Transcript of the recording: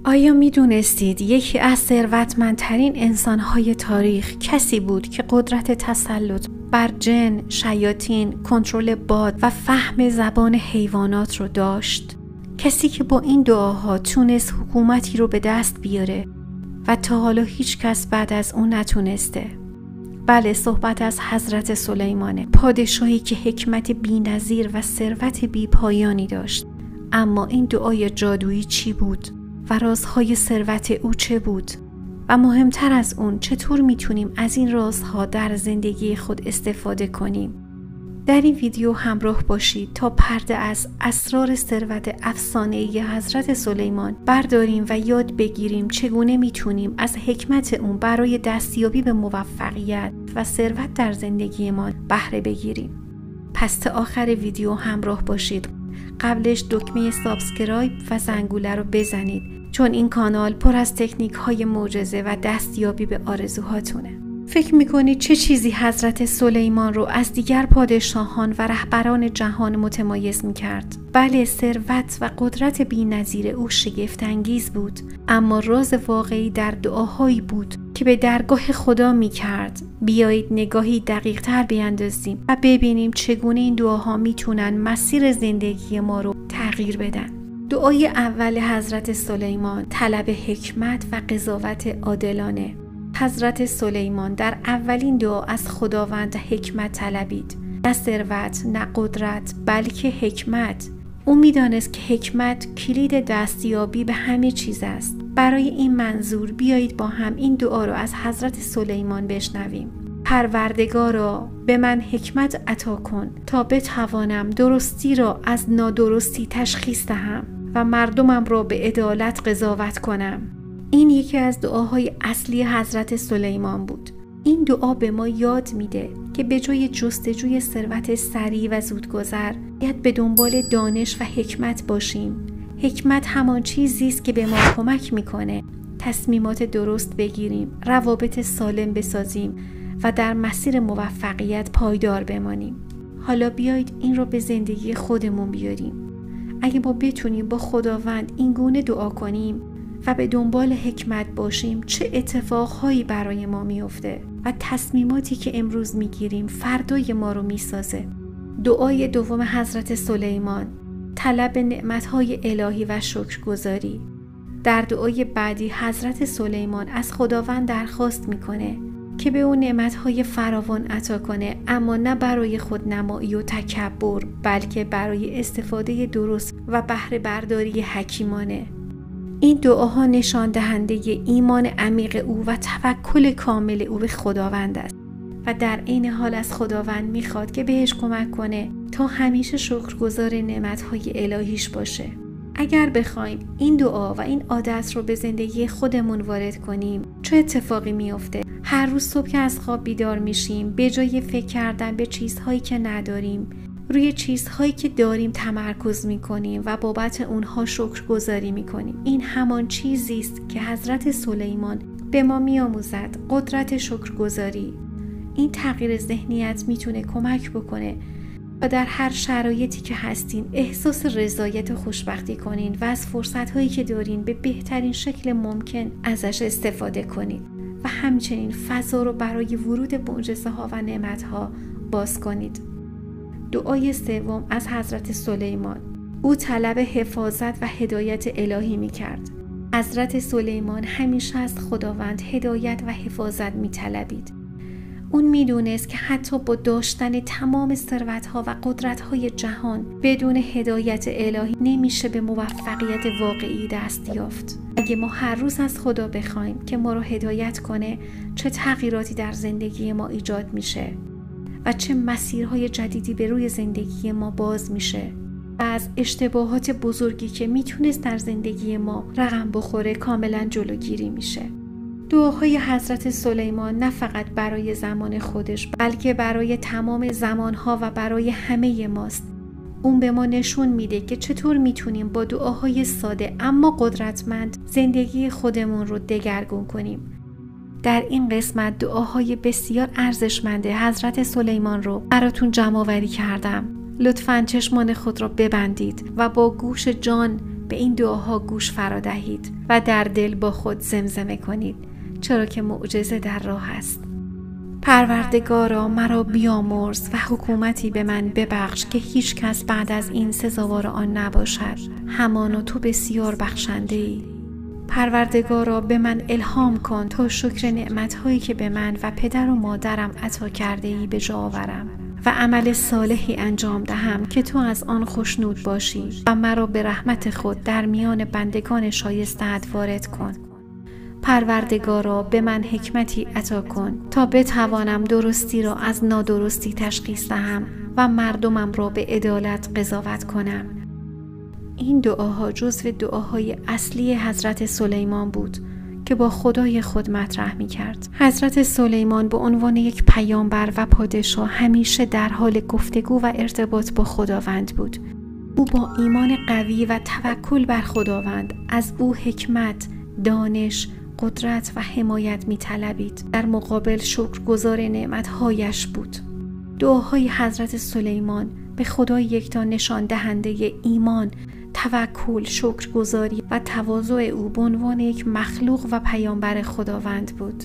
آیا می دونستید یکی از ثروتمندترین انسانهای تاریخ کسی بود که قدرت تسلط بر جن، شیاطین، کنترل باد و فهم زبان حیوانات رو داشت؟ کسی که با این دعاها تونست حکومتی رو به دست بیاره و تا حالا هیچ کس بعد از اون نتونسته. بله، صحبت از حضرت سلیمانه، پادشاهی که حکمت بی‌نظیر و ثروت بی‌پایانی داشت. اما این دعای جادویی چی بود؟ و رازهای ثروت او چه بود؟ و مهمتر از اون، چطور میتونیم از این رازها در زندگی خود استفاده کنیم؟ در این ویدیو همراه باشید تا پرده از اسرار ثروت افسانه‌ای حضرت سلیمان برداریم و یاد بگیریم چگونه میتونیم از حکمت اون برای دستیابی به موفقیت و ثروت در زندگیمان بهره بگیریم. پس تا آخر ویدیو همراه باشید. قبلش دکمه سابسکرایب و زنگوله رو بزنید، چون این کانال پر از تکنیک های معجزه و دستیابی به آرزوهاتونه. فکر میکنید چه چیزی حضرت سلیمان رو از دیگر پادشاهان و رهبران جهان متمایز میکرد؟ بله، ثروت و قدرت بی‌نظیر او شگفت انگیز بود، اما راز واقعی در دعاهایی بود که به درگاه خدا میکرد. بیایید نگاهی دقیق تر بیاندازیم و ببینیم چگونه این دعاها میتونن مسیر زندگی ما رو تغییر بدن. دعای اول حضرت سلیمان، طلب حکمت و قضاوت عادلانه. حضرت سلیمان در اولین دعا از خداوند حکمت طلبید. نه ثروت، نه قدرت، بلکه حکمت. او میدانست که حکمت کلید دستیابی به همه چیز است. برای این منظور بیایید با هم این دعا را از حضرت سلیمان بشنویم. پروردگارا، به من حکمت عطا کن تا بتوانم درستی را از نادرستی تشخیص دهم و مردمم را به عدالت قضاوت کنم. این یکی از دعاهای اصلی حضرت سلیمان بود. این دعا به ما یاد میده که به جای جستجوی ثروت سریع و زودگذر، باید به دنبال دانش و حکمت باشیم. حکمت همان چیزی است که به ما کمک میکنه تصمیمات درست بگیریم، روابط سالم بسازیم و در مسیر موفقیت پایدار بمانیم. حالا بیایید این رو به زندگی خودمون بیاریم. اگه ما بتونیم با خداوند این گونه دعا کنیم و به دنبال حکمت باشیم، چه اتفاقهایی برای ما میفته و تصمیماتی که امروز میگیریم فردای ما رو میسازه. دعای دوم حضرت سلیمان، طلب نعمتهای الهی و شکرگزاری. در دعای بعدی حضرت سلیمان از خداوند درخواست میکنه که به اون نعمتهای فراوان عطا کنه، اما نه برای خودنمایی و تکبر، بلکه برای استفاده درست و بهره برداری حکیمانه. این دعاها نشان دهنده ایمان عمیق او و توکل کامل او به خداوند است و در عین حال از خداوند میخواد که بهش کمک کنه تا همیشه شکرگزار نعمتهای الهیش باشه. اگر بخوایم این دعا و این عادت رو به زندگی خودمون وارد کنیم، چه اتفاقی میفته؟ هر روز صبح که از خواب بیدار میشیم، به جای فکر کردن به چیزهایی که نداریم، روی چیزهایی که داریم تمرکز میکنیم و بابت اونها شکرگزاری میکنیم. این همان چیزی است که حضرت سلیمان به ما میآموزد، قدرت شکرگزاری. این تغییر ذهنیت میتونه کمک بکنه و در هر شرایطی که هستین احساس رضایت و خوشبختی کنین و از فرصتهایی که دارین به بهترین شکل ممکن ازش استفاده کنین و همچنین فضا رو برای ورود معجزه ها و نعمت ها باز کنید. دعای سوم از حضرت سلیمان، او طلب حفاظت و هدایت الهی می کرد. حضرت سلیمان همیشه از خداوند هدایت و حفاظت می طلبید. اون می دونست که حتی با داشتن تمام ثروت‌ها و قدرت‌های جهان، بدون هدایت الهی نمیشه به موفقیت واقعی دست یافت. اگه ما هر روز از خدا بخوایم که ما رو هدایت کنه، چه تغییراتی در زندگی ما ایجاد میشه و چه مسیرهای جدیدی به روی زندگی ما باز میشه و از اشتباهات بزرگی که میتونست در زندگی ما رقم بخوره کاملا جلوگیری میشه. دعاهای حضرت سلیمان نه فقط برای زمان خودش، بلکه برای تمام زمانها و برای همه ماست. اون به ما نشون میده که چطور میتونیم با دعاهای ساده اما قدرتمند زندگی خودمون رو دگرگون کنیم. در این قسمت دعاهای بسیار ارزشمند حضرت سلیمان رو براتون جمع آوری کردم. لطفاً چشمان خود را ببندید و با گوش جان به این دعاها گوش فرا دهید و در دل با خود زمزمه کنید، چرا که معجزه در راه است. پروردگارا مرا بیامرز و حکومتی به من ببخش که هیچ کس بعد از این سزاوار آن نباشد، همانا تو بسیار بخشنده ای. پروردگارا به من الهام کن تا شکر نعمت‌هایی که به من و پدر و مادرم عطا کرده ای به جا آورم و عمل صالحی انجام دهم که تو از آن خوشنود باشی و مرا به رحمت خود در میان بندگان شایسته‌ات وارد کن. پروردگارا به من حکمتی عطا کن تا بتوانم درستی را از نادرستی تشخیص دهم و مردمم را به عدالت قضاوت کنم. این دعاها جزو دعاهای اصلی حضرت سلیمان بود که با خدای خود مطرح می کرد. حضرت سلیمان به عنوان یک پیامبر و پادشاه همیشه در حال گفتگو و ارتباط با خداوند بود. او با ایمان قوی و توکل بر خداوند از او حکمت، دانش، قدرت و حمایت می طلبید. در مقابل شکرگزار نعمتهایش بود. دعاهای حضرت سلیمان به خدای یکتا نشان دهنده ایمان، توکل، شکرگزاری و تواضع او به عنوان یک مخلوق و پیامبر خداوند بود.